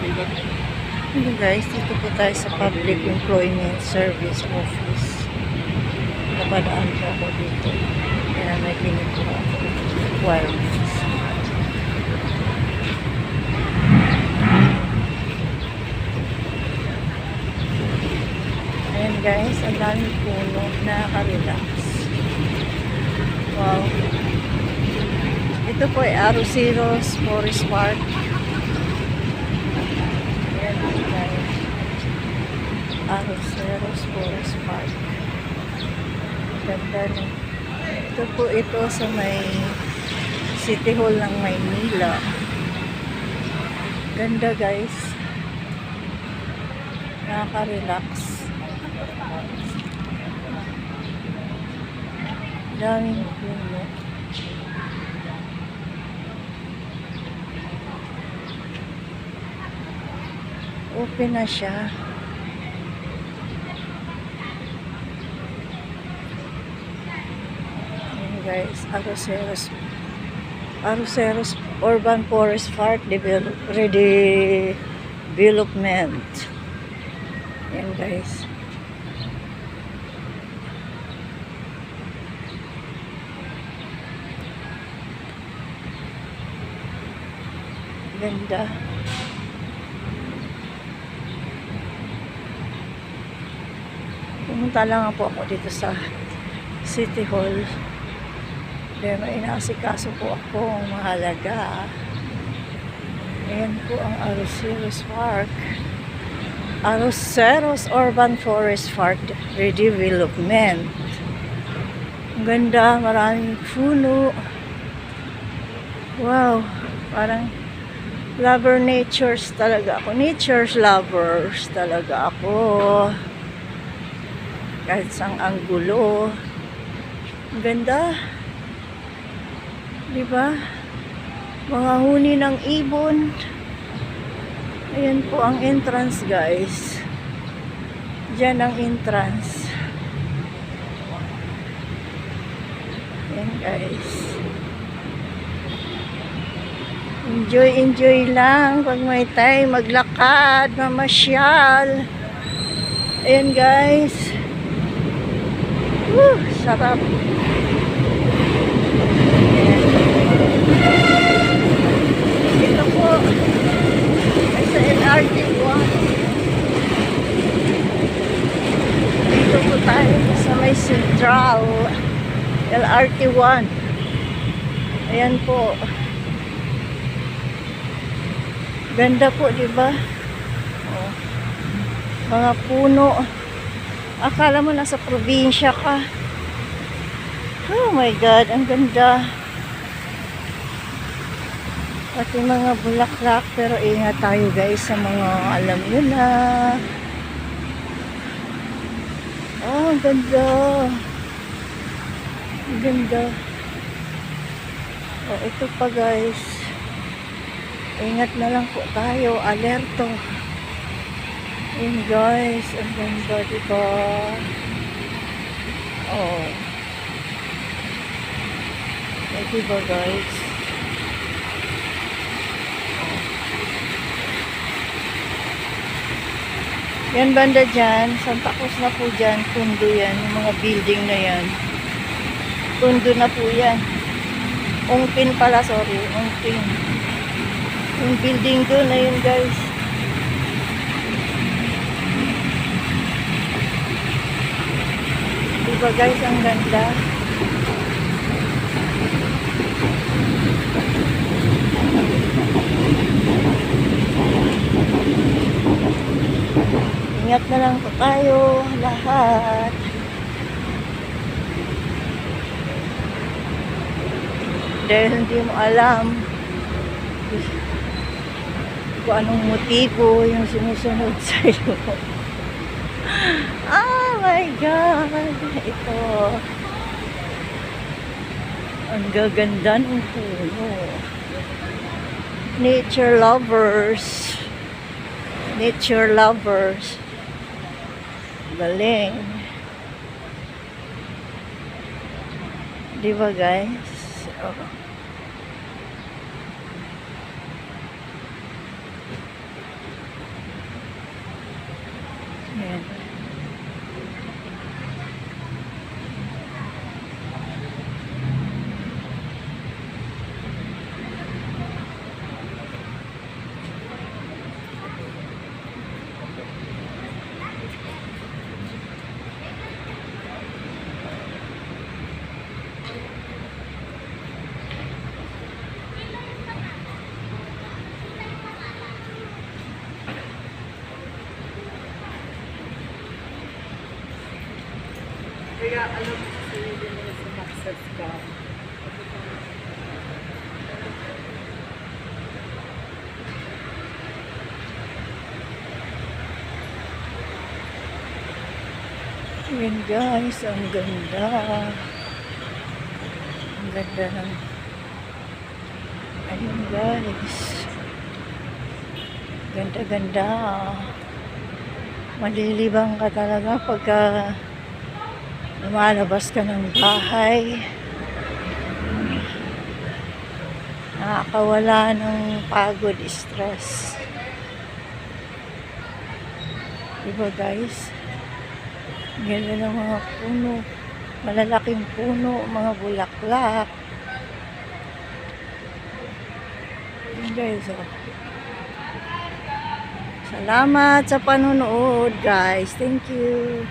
Hello guys, dito po tayo sa Public Employment Service Office. Napadaan po ako dito. Kaya may limit po ako requirements. Ayan guys, ang daming puno, nakaka-relax. Wow. Ito po ay Arroceros Forest Park. Arroceros Forest Park. Ganda no. Ito po ito sa may City Hall ng Maynila. Ganda guys. Nakaka-relax. Daming puno. Open na siya. Guys, Arroceros Urban Forest Park Redevelopment. Yan guys. Ganda. Pumunta lang po ako dito sa City Hall. Kaya may inaasikaso po ako mahalaga. Ayan po ang Arroceros Park. Arroceros Urban Forest Park Redevelopment. Ang ganda, maraming puno. Wow, parang lover natures talaga ako. Nature's lovers talaga ako. Kahit sang anggulo. Ang ganda. Diba? Mga huni ng ibon. Ayan po ang entrance guys. Diyan ang entrance. Ayan guys. Enjoy lang pag may time maglakad, mamasyal. Ayan guys. Sarap. Ito po ay sa LRT1. Dito po tayo sa may Central LRT1. Ayan po. Ganda po, diba? Oh. Mga puno. Akala mo nasa probinsya ka. Oh my God, ang ganda. Pati mga bulaklak, pero ingat tayo guys sa mga alam nyo na. Oh, ang ganda. Ang ganda. Oh, ito pa guys. Ingat na lang po tayo. Alerto. Ayan guys, ang ganda, diba? Oh. Eh, diba guys? Yan banda dyan, Santa Cruz na po dyan, Tondo yan, yung mga building na yan. Tondo na po yan. Ongpin pala, sorry, Ongpin. Yung building doon na yun guys. Diba guys, ang ganda. Ingat na lang po tayo lahat. Dahil hindi mo alam kung anong motibo yung sumusunod sa'yo. Oh my God! Ito. Ang gaganda ng puno. Nature lovers. Nature lovers. Galing. Diba guys? Oh. Kaya alam mo sa iyo din na sumakses ka. Ayan guys, ang ganda. Ang ganda ng... Ayan guys. Ganda-ganda. Malilibang ka talaga pagka lumalabas ka ng bahay. Nakakawala ng pagod, stress. Diba guys? Ganda ng mga puno. Malalaking puno, mga bulaklak. Yun guys, oh. Salamat sa panonood guys. Thank you.